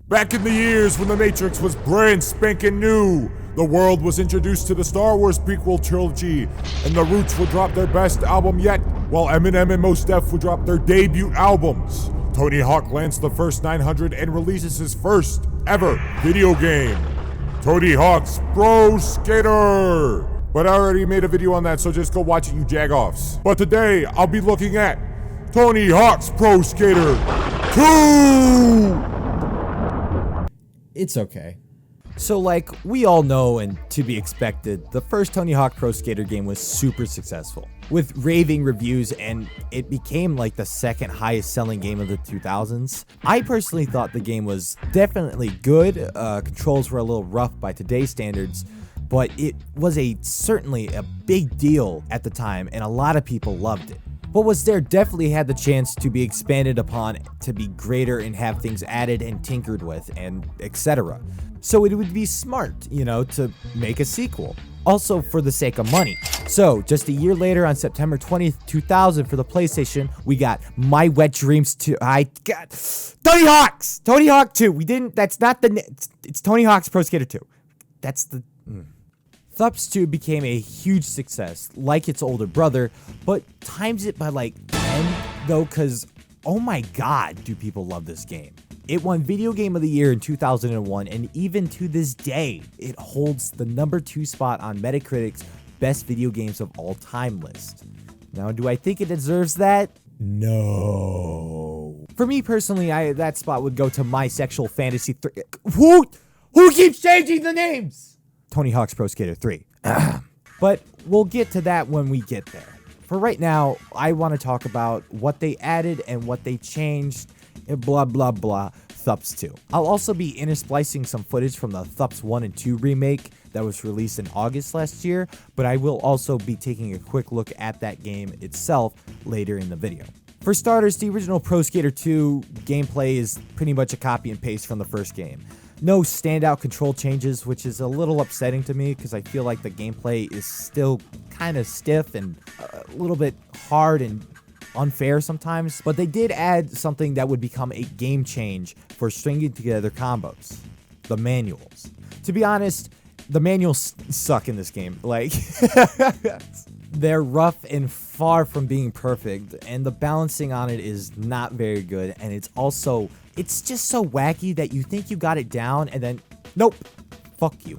Back in the years when The Matrix was brand spanking new, the world was introduced to the Star Wars prequel trilogy, and the Roots would drop their best album yet, while Eminem and Mos Def would drop their debut albums. Tony Hawk lands the first 900 and releases his first ever video game, Tony Hawk's Pro Skater. But I already made a video on that, so just go watch it, you jagoffs. But today, I'll be looking at Tony Hawk's Pro Skater 2! It's okay. So like we all know and to be expected, the first Tony Hawk Pro Skater game was super successful with raving reviews, and it became like the second highest selling game of the 2000s. I personally thought the game was definitely good. Controls were a little rough by today's standards, but it was certainly a big deal at the time and a lot of people loved it. What was there definitely had the chance to be expanded upon, to be greater and have things added and tinkered with and etc. So it would be smart, to make a sequel. Also for the sake of money. So just a year later on September 20th, 2000 for the PlayStation, we got My Wet Dreams 2. Tony Hawk 2. It's Tony Hawk's Pro Skater 2. That's the... THPS 2 became a huge success, like its older brother, but times it by like 10 though, cause oh my god, do people love this game. It won Video Game of the Year in 2001, and even to this day, it holds the number 2 spot on Metacritic's Best Video Games of All Time list. Now, do I think it deserves that? No. For me personally, that spot would go to My Sexual Fantasy 3. Who keeps changing the names? Tony Hawk's Pro Skater 3. But we'll get to that when we get there. For right now, I want to talk about what they added and what they changed, and blah blah blah, THPS 2. I'll also be intersplicing some footage from the THPS 1 and 2 remake that was released in August last year, but I will also be taking a quick look at that game itself later in the video. For starters, the original Pro Skater 2 gameplay is pretty much a copy and paste from the first game. No standout control changes, which is a little upsetting to me because I feel like the gameplay is still kind of stiff and a little bit hard and unfair sometimes. But they did add something that would become a game change for stringing together combos: the manuals. To be honest, the manuals suck in this game. Like, they're rough and far from being perfect, and the balancing on it is not very good, and it's just so wacky that you think you got it down and then, nope, fuck you.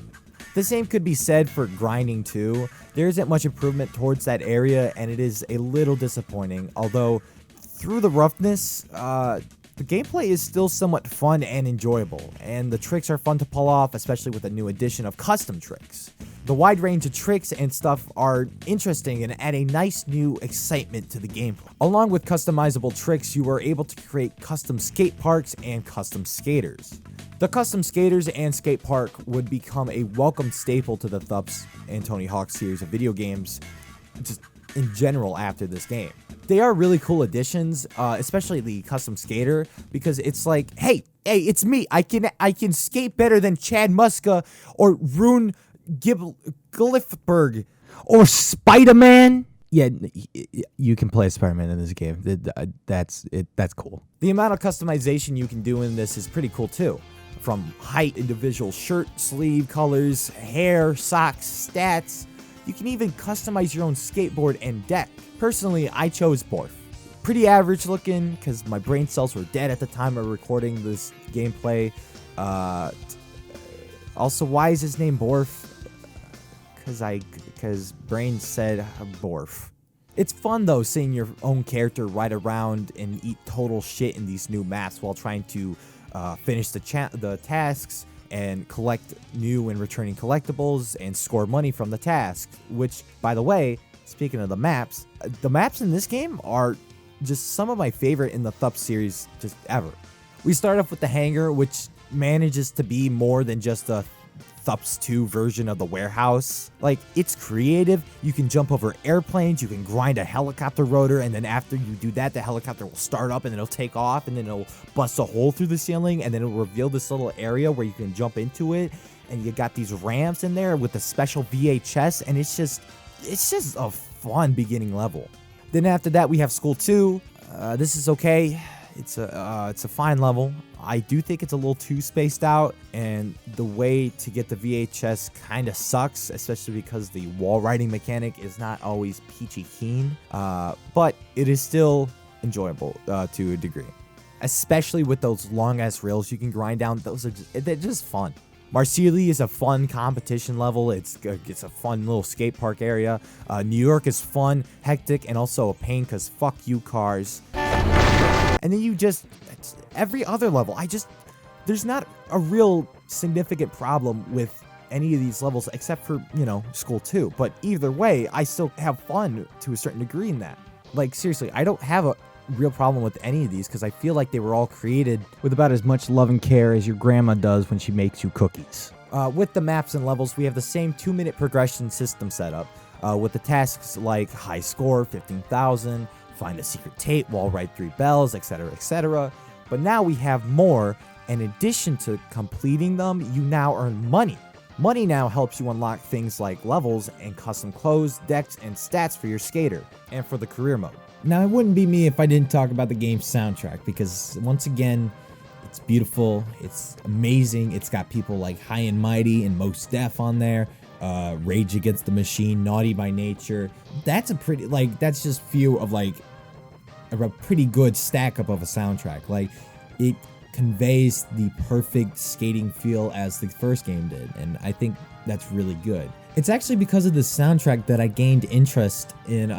The same could be said for grinding too. There isn't much improvement towards that area, and it is a little disappointing, although through the roughness, the gameplay is still somewhat fun and enjoyable, and the tricks are fun to pull off, especially with the new addition of custom tricks. The wide range of tricks and stuff are interesting and add a nice new excitement to the gameplay. Along with customizable tricks, you are able to create custom skate parks and custom skaters. The custom skaters and skate park would become a welcome staple to the THPS and Tony Hawk series of video games, just in general after this game. They are really cool additions, especially the custom skater, because it's like, hey, it's me. I can skate better than Chad Muska or Rune Glifberg or Spider-Man. Yeah, you can play Spider-Man in this game. That's cool. The amount of customization you can do in this is pretty cool too. From height, individual shirt, sleeve colors, hair, socks, stats. You can even customize your own skateboard and deck. Personally, I chose Borf. Pretty average looking, because my brain cells were dead at the time of recording this gameplay. Also, why is his name Borf? Because brain said Borf. It's fun though, seeing your own character ride around and eat total shit in these new maps while trying to finish the tasks and collect new and returning collectibles and score money from the tasks. Which, by the way, speaking of the maps in this game are just some of my favorite in the THPS series just ever. We start off with the hangar, which manages to be more than just a THPS 2 version of the warehouse. Like, it's creative. You can jump over airplanes, you can grind a helicopter rotor, and then after you do that, the helicopter will start up and then it'll take off, and then it'll bust a hole through the ceiling, and then it'll reveal this little area where you can jump into it, and you got these ramps in there with the special VHS, and it's just a fun beginning level. Then after that, we have School 2. This is okay. it's a fine level. I do think it's a little too spaced out, and the way to get the VHS kind of sucks, especially because the wall riding mechanic is not always peachy keen. But it is still enjoyable to a degree, especially with those long ass rails you can grind down. They're just fun. Marseille is a fun competition level. It's a fun little skate park area. New York is fun, hectic, and also a pain because fuck you cars. And then every other level, there's not a real significant problem with any of these levels except for, School 2. But either way, I still have fun to a certain degree in that. Like, seriously, I don't have a real problem with any of these because I feel like they were all created with about as much love and care as your grandma does when she makes you cookies. With the maps and levels, we have the same 2-minute progression system set up with the tasks like high score, 15,000, find a secret tape, wall ride 3 bells, etc., etc. But now we have more. In addition to completing them, you now earn money. Money now helps you unlock things like levels and custom clothes, decks, and stats for your skater, and for the career mode. Now, it wouldn't be me if I didn't talk about the game's soundtrack, because once again, it's beautiful, it's amazing. It's got people like High and Mighty and Mos Def on there, Rage Against the Machine, Naughty by Nature. That's that's just few of a pretty good stack up of a soundtrack. Like, it conveys the perfect skating feel as the first game did, and I think that's really good. It's actually because of the soundtrack that I gained interest in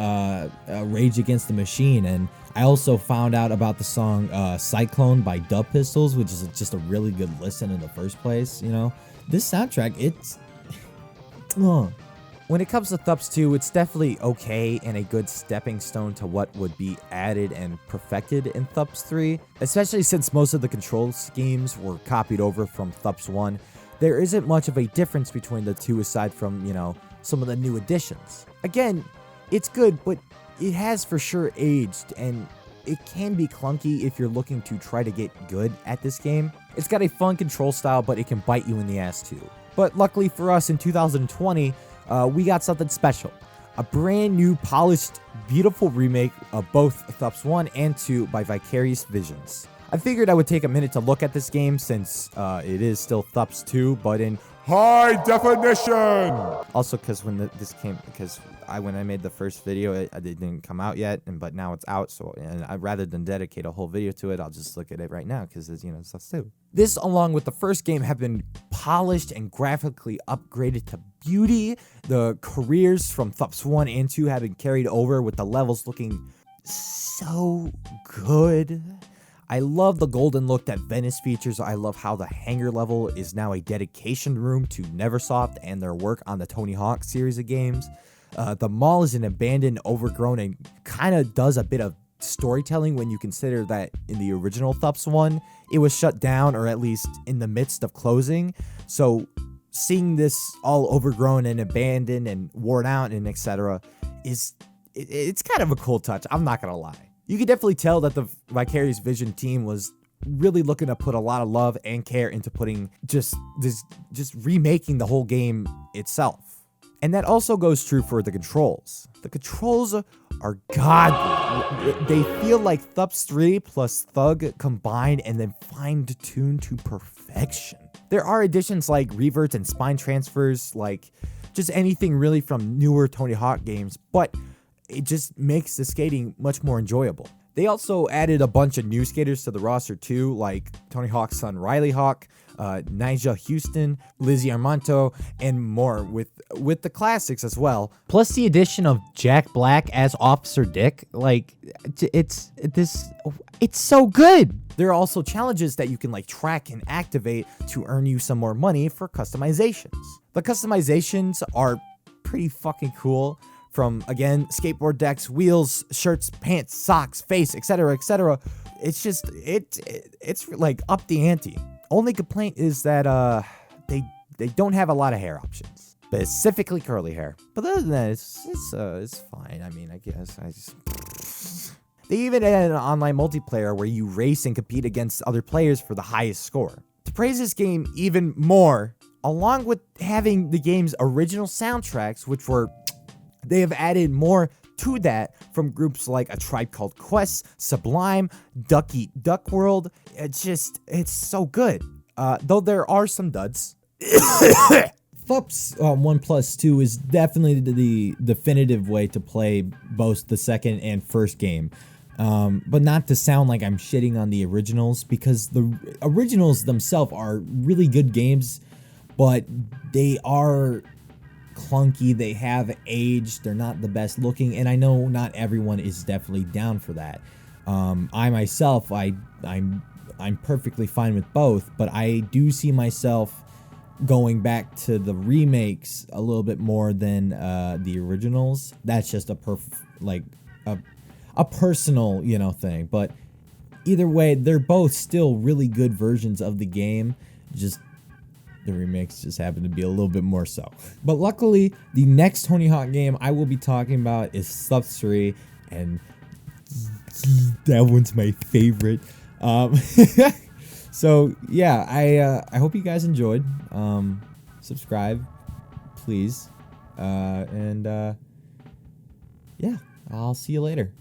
Rage Against the Machine, and I also found out about the song Cyclone by Dub Pistols, which is just a really good listen in the first place, This soundtrack, it's... When it comes to THPS 2, it's definitely okay and a good stepping stone to what would be added and perfected in THPS 3, especially since most of the control schemes were copied over from THPS 1. There isn't much of a difference between the two aside from, some of the new additions. Again, it's good, but it has for sure aged, and it can be clunky if you're looking to try to get good at this game. It's got a fun control style, but it can bite you in the ass too. But luckily for us in 2020, we got something special. A brand new, polished, beautiful remake of both THPS 1 and 2 by Vicarious Visions. I figured I would take a minute to look at this game since it is still THPS 2, but in high definition! Also, because when when I made the first video, it didn't come out yet, but now it's out. So, rather than dedicate a whole video to it, I'll just look at it right now because it's THPS 2. This, along with the first game, have been polished and graphically upgraded to beauty. The careers from THPS 1 and 2 have been carried over with the levels looking so good. I love the golden look that Venice features. I love how the hangar level is now a dedication room to Neversoft and their work on the Tony Hawk series of games. The mall is an abandoned, overgrown, and kind of does a bit of storytelling when you consider that in the original THPS 1, it was shut down or at least in the midst of closing. So seeing this all overgrown and abandoned and worn out and etc. it's kind of a cool touch. I'm not going to lie. You can definitely tell that the Vicarious Vision team was really looking to put a lot of love and care into putting just remaking the whole game itself. And that also goes true for the controls. The controls are godly. They feel like THPS 3 plus Thug combined and then fine-tuned to perfection. There are additions like reverts and spine transfers, like just anything really from newer Tony Hawk games, but it just makes the skating much more enjoyable. They also added a bunch of new skaters to the roster too, like Tony Hawk's son Riley Hawk, Nigel Houston, Lizzie Armanto, and more with the classics as well. Plus the addition of Jack Black as Officer Dick. It's so good. There are also challenges that you can track and activate to earn you some more money for customizations. The customizations are pretty fucking cool. From, again, skateboard decks, wheels, shirts, pants, socks, face, etc., etc. It's just, it's up the ante. Only complaint is that they don't have a lot of hair options, specifically curly hair. But other than that, it's fine. I mean, I guess They even added an online multiplayer where you race and compete against other players for the highest score. To praise this game even more, along with having the game's original soundtracks, they have added more to that from groups like A Tribe Called Quest, Sublime, Duck Eat Duck World. It's so good. Though there are some duds. THPS 1+2 is definitely the definitive way to play both the second and first game. But not to sound like I'm shitting on the originals, because the originals themselves are really good games, but they are clunky, they have aged, they're not the best looking, and I know not everyone is definitely down for that. I myself, I'm perfectly fine with both, but I do see myself going back to the remakes a little bit more than the originals. That's just a personal, thing. But either way, they're both still really good versions of the game. Just the remakes just happen to be a little bit more so. But luckily, the next Tony Hawk game I will be talking about is THPS 3, and that one's my favorite. So yeah, I hope you guys enjoyed. Subscribe, please, and yeah, I'll see you later.